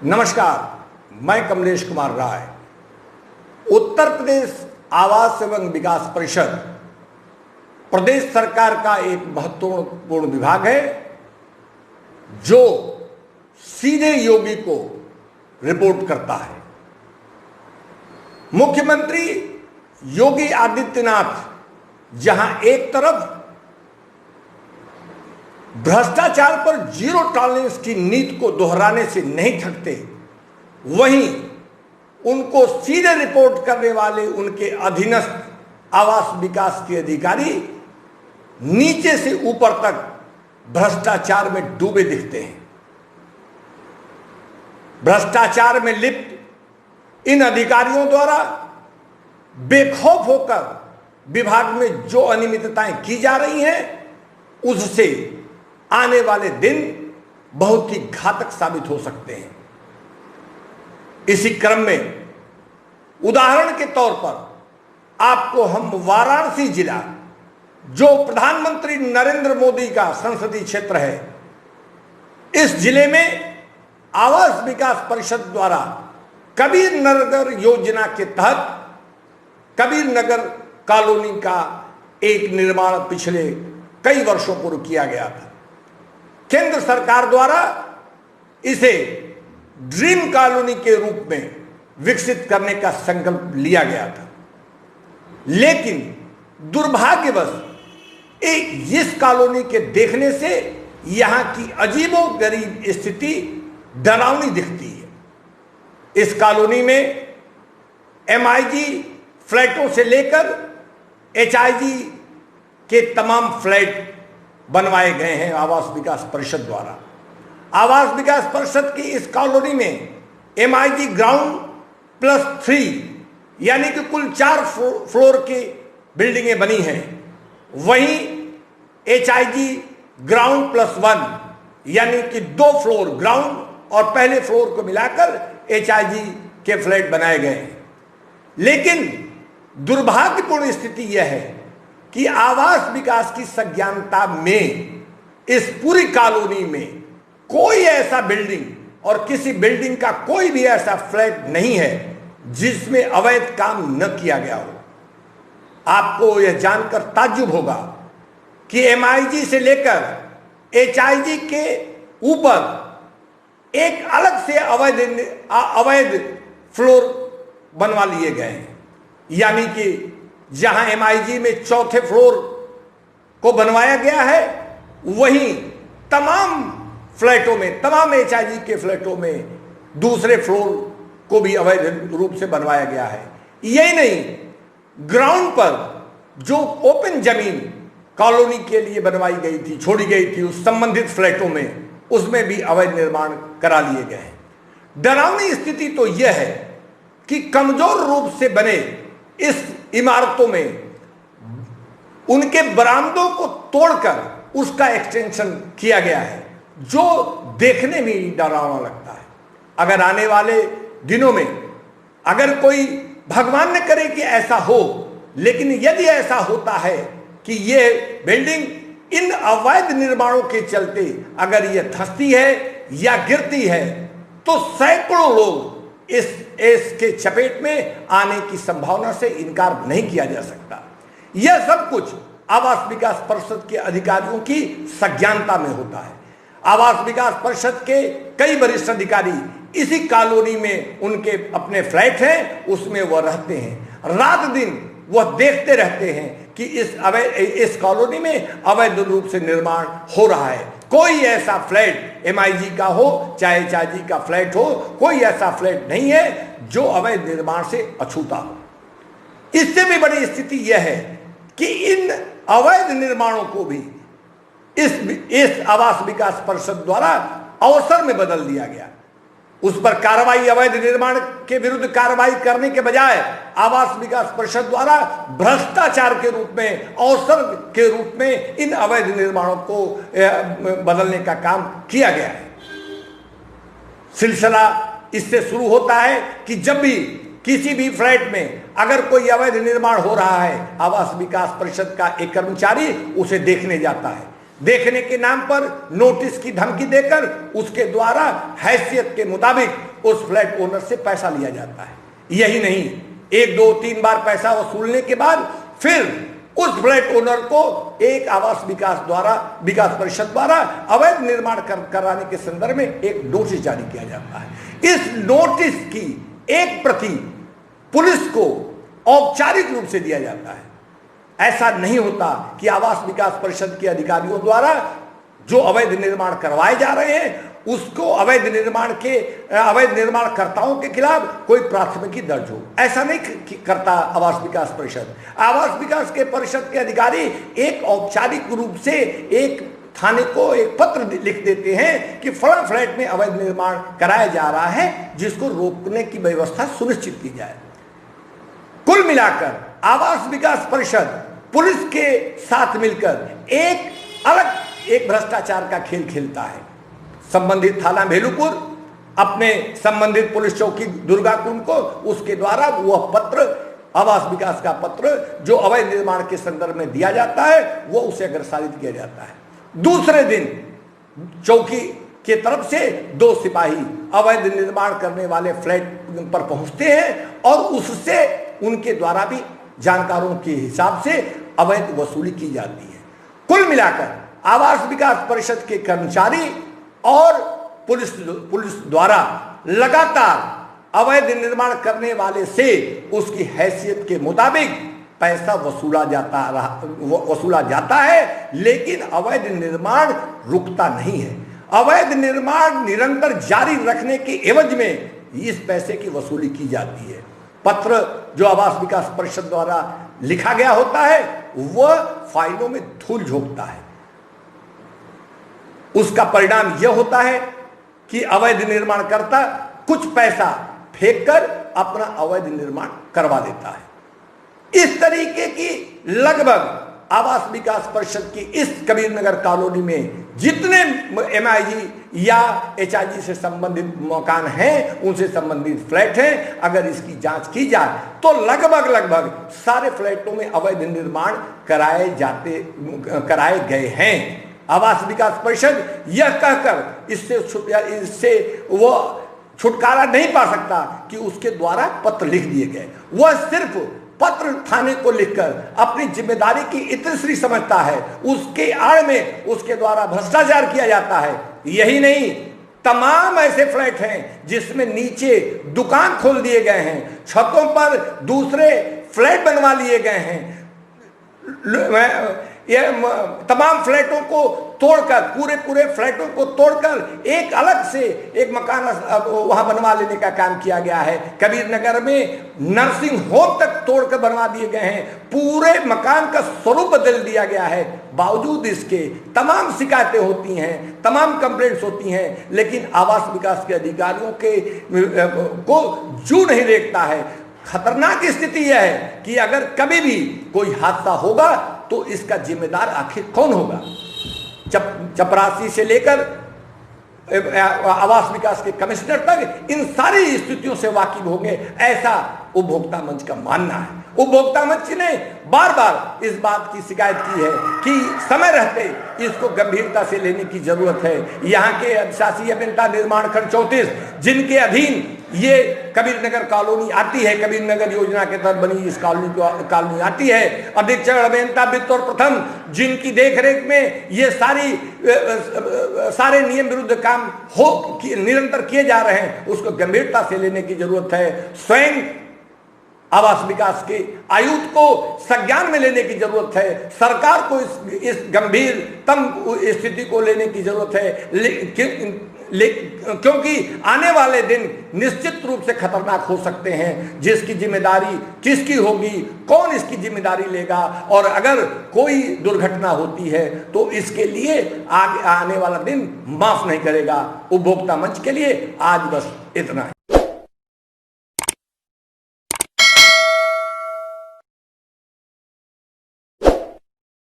नमस्कार, मैं कमलेश कुमार राय। उत्तर प्रदेश आवास एवं विकास परिषद प्रदेश सरकार का एक महत्वपूर्ण विभाग है जो सीधे योगी को रिपोर्ट करता है। मुख्यमंत्री योगी आदित्यनाथ जहां एक तरफ भ्रष्टाचार पर जीरो टॉलरेंस की नीति को दोहराने से नहीं थकते, वहीं उनको सीधे रिपोर्ट करने वाले उनके अधीनस्थ आवास विकास के अधिकारी नीचे से ऊपर तक भ्रष्टाचार में डूबे दिखते हैं। भ्रष्टाचार में लिप्त इन अधिकारियों द्वारा बेखौफ होकर विभाग में जो अनियमितताएं की जा रही हैं, उससे आने वाले दिन बहुत ही घातक साबित हो सकते हैं। इसी क्रम में उदाहरण के तौर पर आपको हम वाराणसी जिला, जो प्रधानमंत्री नरेंद्र मोदी का संसदीय क्षेत्र है, इस जिले में आवास विकास परिषद द्वारा कबीर नगर योजना के तहत कबीर नगर कॉलोनी का एक निर्माण पिछले कई वर्षों पूर्व किया गया था। केंद्र सरकार द्वारा इसे ड्रीम कॉलोनी के रूप में विकसित करने का संकल्प लिया गया था, लेकिन दुर्भाग्यवश इस कॉलोनी के देखने से यहां की अजीबोगरीब स्थिति डरावनी दिखती है। इस कॉलोनी में MIG फ्लैटों से लेकर HIG के तमाम फ्लैट बनवाए गए हैं आवास विकास परिषद द्वारा। आवास विकास परिषद की इस कॉलोनी में MIG ग्राउंड +3 यानी कि कुल 4 फ्लोर की बिल्डिंगें बनी हैं। वहीं HIG ग्राउंड +1 यानी कि 2 फ्लोर ग्राउंड और पहले फ्लोर को मिलाकर HIG के फ्लैट बनाए गए हैं। लेकिन दुर्भाग्यपूर्ण स्थिति यह है कि आवास विकास की संज्ञानता में इस पूरी कॉलोनी में कोई ऐसा बिल्डिंग और किसी बिल्डिंग का कोई भी ऐसा फ्लैट नहीं है जिसमें अवैध काम न किया गया हो। आपको यह जानकर ताज्जुब होगा कि MIG से लेकर HIG के ऊपर एक अलग से अवैध फ्लोर बनवा लिए गए हैं। यानी कि जहां MIG में चौथे फ्लोर को बनवाया गया है, वहीं तमाम फ्लैटों में, तमाम HIG के फ्लैटों में दूसरे फ्लोर को भी अवैध रूप से बनवाया गया है। यही नहीं, ग्राउंड पर जो ओपन जमीन कॉलोनी के लिए बनवाई गई थी, छोड़ी गई थी उस संबंधित फ्लैटों में, उसमें भी अवैध निर्माण करा लिए गए हैं। डरावनी स्थिति तो यह है कि कमजोर रूप से बने इस इमारतों में उनके बरामदों को तोड़कर उसका एक्सटेंशन किया गया है, जो देखने में ही डरावना लगता है। अगर आने वाले दिनों में अगर कोई, भगवान न करे कि ऐसा हो, लेकिन यदि ऐसा होता है कि ये बिल्डिंग इन अवैध निर्माणों के चलते अगर ये धंसती है या गिरती है, तो सैकड़ों लोग इसके चपेट में आने की संभावना से इनकार नहीं किया जा सकता। यह सब कुछ आवास विकास परिषद के अधिकारियों की संज्ञानता में होता है। आवास विकास परिषद के कई वरिष्ठ अधिकारी इसी कॉलोनी में, उनके अपने फ्लैट हैं, उसमें वह रहते हैं। रात दिन वह देखते रहते हैं कि इस कॉलोनी में अवैध रूप से निर्माण हो रहा है। कोई ऐसा फ्लैट MIG का हो चाहे HIG का फ्लैट हो, कोई ऐसा फ्लैट नहीं है जो अवैध निर्माण से अछूता हो। इससे भी बड़ी स्थिति यह है कि इन अवैध निर्माणों को भी इस आवास विकास परिषद द्वारा अवसर में बदल दिया गया। उस पर कार्रवाई, अवैध निर्माण के विरुद्ध कार्रवाई करने के बजाय आवास विकास परिषद द्वारा भ्रष्टाचार के रूप में, अवसर के रूप में इन अवैध निर्माणों को बदलने का काम किया गया है। सिलसिला इससे शुरू होता है कि जब भी किसी भी फ्लैट में अगर कोई अवैध निर्माण हो रहा है, आवास विकास परिषद का एक कर्मचारी उसे देखने जाता है। देखने के नाम पर नोटिस की धमकी देकर उसके द्वारा हैसियत के मुताबिक उस फ्लैट ओनर से पैसा लिया जाता है। यही नहीं, 1 2 3 बार पैसा वसूलने के बाद फिर उस फ्लैट ओनर को एक आवास विकास परिषद द्वारा अवैध निर्माण कराने के संदर्भ में एक नोटिस जारी किया जाता है। इस नोटिस की एक प्रति पुलिस को औपचारिक रूप से दिया जाता है। ऐसा नहीं होता कि आवास विकास परिषद के अधिकारियों द्वारा जो अवैध निर्माण करवाए जा रहे हैं उसको अवैध निर्माणकर्ताओं के खिलाफ कोई प्राथमिकी दर्ज हो, ऐसा नहीं करता आवास विकास परिषद। आवास विकास के परिषद के अधिकारी एक औपचारिक रूप से एक थाने को एक पत्र लिख देते हैं कि फला फ्लैट में अवैध निर्माण कराया जा रहा है, जिसको रोकने की व्यवस्था सुनिश्चित की जाए। कुल मिलाकर आवास विकास परिषद पुलिस के साथ मिलकर एक भ्रष्टाचार का खेल खेलता है। संबंधित थाना भेलूपुर अपने संबंधित पुलिस चौकी दुर्गाकुंड को उसके द्वारा वह पत्र, आवास विकास का पत्र जो अवैध निर्माण के संदर्भ में दिया जाता है, वो उसे अग्रसारित किया जाता है। दूसरे दिन चौकी के तरफ से 2 सिपाही अवैध निर्माण करने वाले फ्लैट पर पहुंचते हैं और उससे उनके द्वारा भी जानकारों के हिसाब से अवैध वसूली की जाती है। कुल मिलाकर आवास विकास परिषद के कर्मचारी और पुलिस द्वारा लगातार अवैध निर्माण करने वाले से उसकी हैसियत के मुताबिक पैसा वसूला जाता है, लेकिन अवैध निर्माण रुकता नहीं है। अवैध निर्माण निरंतर जारी रखने के एवज में इस पैसे की वसूली की जाती है। पत्र जो आवास विकास परिषद द्वारा लिखा गया होता है वह फाइलों में धूल झोंकता है। उसका परिणाम यह होता है कि अवैध निर्माणकर्ता कुछ पैसा फेंककर अपना अवैध निर्माण करवा देता है। इस तरीके की लगभग आवास विकास परिषद की इस कबीरनगर कॉलोनी में जितने MIG या HIG से संबंधित मकान हैं, उनसे संबंधित फ्लैट हैं, अगर इसकी जांच की जाए तो लगभग सारे फ्लैटों में अवैध निर्माण कराए गए हैं। आवास विकास परिषद यह कहकर इससे वो छुटकारा नहीं पा सकता कि उसके द्वारा पत्र लिख दिए गए। वह सिर्फ पत्र थाने को लिखकर अपनी जिम्मेदारी की इतनी समझता है, उसके आड़ में उसके द्वारा भ्रष्टाचार किया जाता है। यही नहीं, तमाम ऐसे फ्लैट हैं जिसमें नीचे दुकान खोल दिए गए हैं, छतों पर दूसरे फ्लैट बनवा लिए गए हैं। ये तमाम फ्लैटों को तोड़कर, पूरे फ्लैटों को तोड़कर एक अलग से एक मकान वहां बनवा लेने का काम किया गया है। कबीरनगर में नर्सिंग होम तक तोड़कर बनवा दिए गए हैं, पूरे मकान का स्वरूप बदल दिया गया है। बावजूद इसके तमाम शिकायतें होती हैं, तमाम कंप्लेंट्स होती हैं, लेकिन आवास विकास के अधिकारियों को जू नहीं देखता है। खतरनाक स्थिति यह है कि अगर कभी भी कोई हादसा होगा तो इसका जिम्मेदार आखिर कौन होगा? चपरासी से लेकर आवास विकास के कमिश्नर तक इन सारी स्थितियों से वाकिफ होंगे, ऐसा उपभोक्ता मंच का मानना है। उपभोक्ता मंच ने बार बार इस बात की शिकायत की है कि समय रहते इसको गंभीरता से लेने की जरूरत है। यहाँ के अधिशासी अभियंता निर्माण खंड 34 जिनके अधीन ये कबीरनगर कॉलोनी आती है, कबीरनगर योजना के तहत बनी इस कॉलोनी आती है, अधीक्षक अभियंता वित्त और प्रथम जिनकी देखरेख में ये सारे नियम विरुद्ध काम निरंतर किए जा रहे हैं, उसको गंभीरता से लेने की जरूरत है। स्वयं आवास विकास के आयुक्त को संज्ञान में लेने की जरूरत है। सरकार को इस गंभीरतम स्थिति को लेने की जरूरत है, क्योंकि आने वाले दिन निश्चित रूप से खतरनाक हो सकते हैं। जिसकी जिम्मेदारी किसकी होगी, कौन इसकी जिम्मेदारी लेगा, और अगर कोई दुर्घटना होती है तो इसके लिए आगे आने वाला दिन माफ नहीं करेगा। उपभोक्ता मंच के लिए आज बस इतना ही।